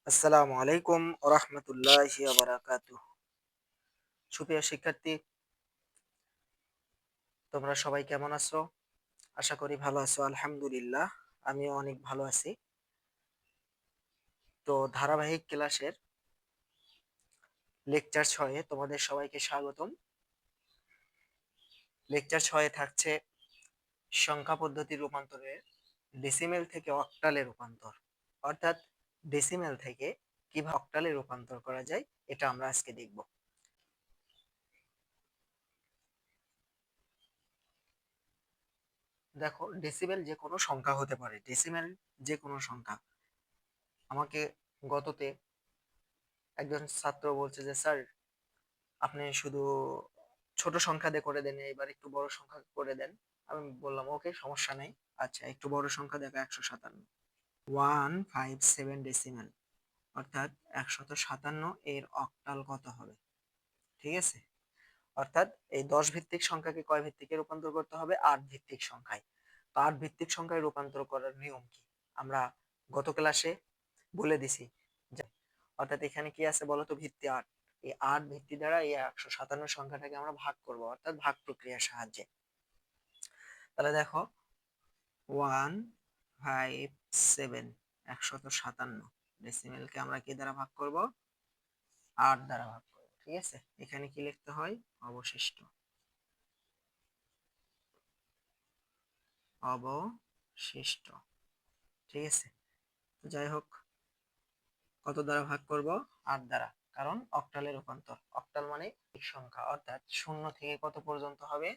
আসসালামু আলাইকুম ওরহমতুল্লাহি বারাকাতুহ। সুপ্রিয় শিক্ষার্থী, তোমরা সবাই কেমন আছো? আশা করি ভালো আছো। আলহামদুলিল্লাহ, আমিও অনেক ভালো আছি। তো ধারাবাহিক ক্লাসের লেকচার 6-এ তোমাদের সবাইকে স্বাগতম। লেকচার 6-এ থাকছে সংখ্যা পদ্ধতির রূপান্তরের ডেসিমেল থেকে অক্টালে রূপান্তর, অর্থাৎ ডেসিমেল থেকে কিভাবে অক্টালে রূপান্তর করা যায় এটা আমরা আজকে দেখব। দেখো, ডেসিমেল যে কোনো সংখ্যা হতে পারে। ডেসিমেল যে কোনো সংখ্যা। আমাকে গততে একজন ছাত্র বলছে যে স্যার, আপনি শুধু ছোট সংখ্যা দিয়ে করে দেন, এবার একটু বড় সংখ্যা করে দেন। আমি বললাম ওকে, সমস্যা নেই। আচ্ছা, একটু বড় সংখ্যা দেখো, 157। 157 ডেসিমেল, অর্থাৎ 157 এর অক্টাল কত হবে? ঠিক আছে, অর্থাৎ এই 10 ভিত্তিক সংখ্যাকে কয় ভিত্তিকে রূপান্তর করতে হবে? 8 ভিত্তিক সংখ্যায়। তো 8 ভিত্তিক সংখ্যায় রূপান্তর করার নিয়ম কি আমরা গত ক্লাসে বলে দিছি। অর্থাৎ এখানে কি আছে বলতো? ভিত্তি 8। এই 8 ভিত্তি দ্বারা এই 157 সংখ্যাটাকে আমরা ভাগ করব, অর্থাৎ ভাগ প্রক্রিয়ার সাহায্যে। তাহলে দেখো, 157 157 ডেসিমেলকে আমরা কি দ্বারা ভাগ করব? 8 দ্বারা ভাগ করব। ঠিক আছে, এখানে কি লিখতে হয়? অবশিষ্ট। অবশিষ্ট। ঠিক আছে, তো যাই হোক, কত দ্বারা ভাগ করব? 8 দ্বারা। কারণ অক্টালে রূপান্তর। অক্টাল মানে এক সংখ্যা, অর্থাৎ 0 থেকে কত পর্যন্ত হবে?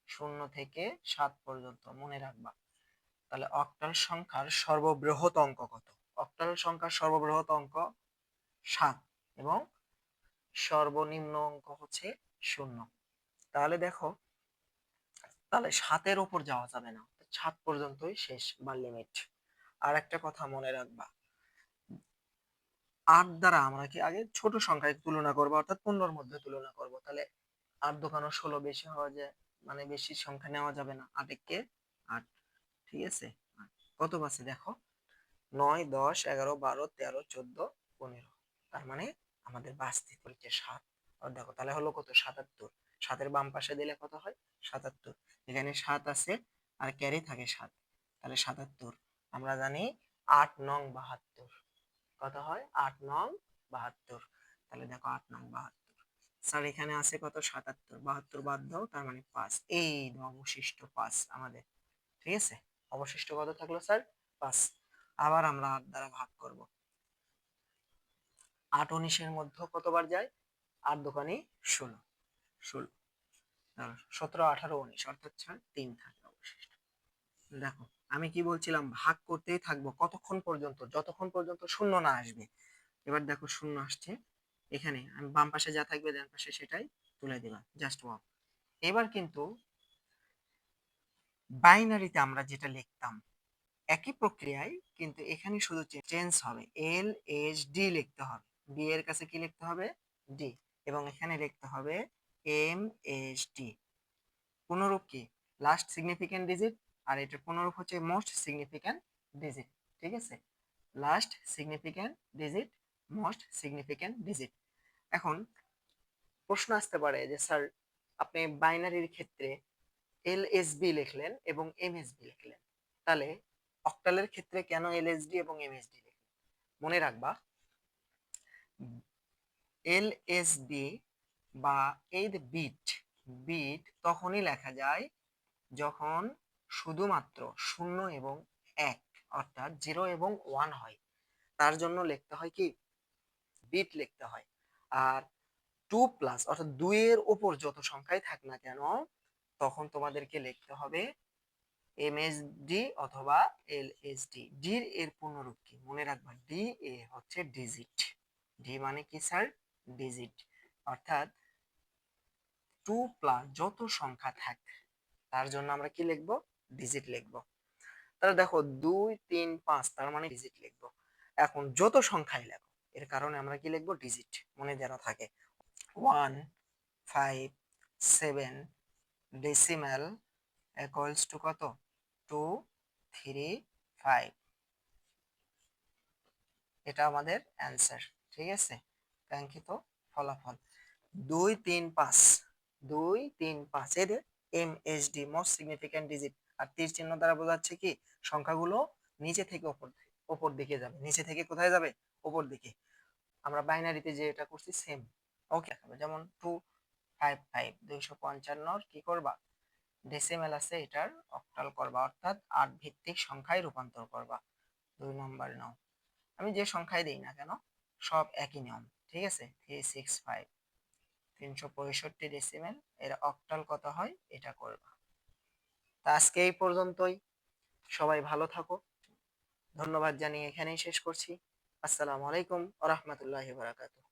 0 থেকে 7 পর্যন্ত, মনে রাখবা। তাহলে অক্টাল সংখ্যার সর্ববৃহৎ অঙ্ক কত? অক্টাল সংখ্যার সর্ববৃহৎ অঙ্ক 7 এবং সর্বনিম্ন অঙ্ক হচ্ছে 0। তাহলে দেখো, তাহলে 7-এর উপর যাওয়া যাবে না, 7 পর্যন্তই শেষ বা লিমিট। আর একটা কথা মনে রাখবা, 8 দ্বারা আমরা কি আগে ছোট সংখ্যায় তুলনা করবো, অর্থাৎ 15-র মধ্যে তুলনা করব। তাহলে 8 দোকানো 16 বেশি হওয়া যায়, মানে বেশি সংখ্যা নেওয়া যাবে না। 8 একে 8। ঠিক আছে, কত পাচ্ছি দেখো? 9, 10, 11, 12, 13, 14, 15। তার মানে আমাদের বাস্তি পড়ছে 7। আর দেখো, তাহলে হলো কত? 77। 7-এর বাম পাশে দিলে কত হয়? 77। এখানে 7 আছে আর ক্যারি থাকে 7, তাহলে 77। আমরা জানি 8 নং 72। কত হয়? 8 নং 72। তাহলে দেখো, 8 নং 72। স্যার এখানে আছে কত? 77। 72 বাদ দাও, তার মানে 5। এই অবশিষ্ট 5 আমাদের। ঠিক আছে, অবশিষ্ট কত থাকলো স্যার? 5। আবার আমরা 8 দ্বারা ভাগ করব। 8 19-এর মধ্যে কতবার যায়? 8 দোকানে 16। 16, 17, 18, 19, অর্থাৎ 3 থাকে অবশিষ্ট। দেখো, আমি কি বলছিলাম? ভাগ করতেই থাকবো কতক্ষণ পর্যন্ত? যতক্ষণ পর্যন্ত শূন্য না আসবে। এবার দেখো, শূন্য আসছে। এখানে আমি বাম পাশে যা থাকবে ডান পাশে সেটাই তুলে দিলাম, জাস্ট ওয়াও। এবার কিন্তু বাইনারিতে আমরা যেটা লিখতাম একই প্রক্রিয়ায়, কিন্তু এখানে শুধু চেঞ্জ হবে। এল এস ডি লিখতে হবে। বি এর কাছে কি লিখতে হবে? ডি। এবং এখানে লিখতে হবে এম এস ডি। পুনরূপ কি? Last significant digit. আর এটা পুনরূপ হচ্ছে মোস্ট সিগনিফিক্যান্ট ডিজিট। ঠিক আছে, last significant digit, most significant digit. এখন প্রশ্ন আসতে পারে যে স্যার, আপনি বাইনারির ক্ষেত্রে এলএসবি লিখলেন এবং এমএসবি লিখলেন, তাহলে অক্টালের ক্ষেত্রে কেন এলএসডি এবং এমএসডি লিখলেন? মনে রাখবা, এলএসবি বা এই যে বিট, বিট তখনই লেখা যায় যখন শুধুমাত্র 0 এবং 1, অর্থাৎ 0 এবং 1 হয়। তার জন্য লিখতে হয় কি? বিট লিখতে হয়। আর 2 প্লাস, অর্থাৎ 2 এর উপর যত সংখ্যাই থাক না কেন, তখন তোমাদেরকে লিখতে হবে এমএসডি অথবা এলএসডি। ডি এর পূর্ণরূপ কি? মনে রাখবা, ডি এ হচ্ছে ডিজিট। ডি মানে কি স্যার? ডিজিট। অর্থাৎ 2 প্লাস যত সংখ্যা থাকে তার জন্য আমরা কি লিখবো? ডিজিট লিখবো। তাহলে দেখো, 2, 3, 5, তার মানে ডিজিট লিখবো। এখন যত সংখ্যাই লেখো, এর কারণে আমরা কি লিখবো? ডিজিট, মনে যেন থাকে। 157 ডেসিমেল ইকুয়ালস টু কত? 235। এটা আমাদের অ্যান্সার। ঠিক আছে, কাঙ্ক্ষিত ফলাফল 2 3 5, 2 3 5 এর MSD মোস্ট সিগনিফিক্যান্ট ডিজিট। আর তীর চিহ্ন দ্বারা বোঝাচ্ছে কি সংখ্যাগুলো নিচে থেকে ওপর দিকে যাবে। নিচে থেকে কোথায় যাবে? ওপর দিকে। আমরা বাইনারিতে যে এটা করছি সেম ওকে দেখাবে। যেমন 255 255 কি করবা? ডেসিমেল আছে, এটার অক্টাল করবা, অর্থাৎ 8 ভিত্তিক সংখ্যায় রূপান্তর করবা। 2 নম্বর নাও। আমি যে সংখ্যায় দেই না কেন সব একই নিয়ম। ঠিক আছে, 365 365 ডেসিমেল, এর অক্টাল কত হয় এটা করবা। তা আজকে এই পর্যন্তই। সবাই ভালো থাকো। ধন্যবাদ জানিয়ে এখানেই শেষ করছি। আসসালামু আলাইকুম ওয়া রাহমাতুল্লাহি ওয়া বারাকাতুহু।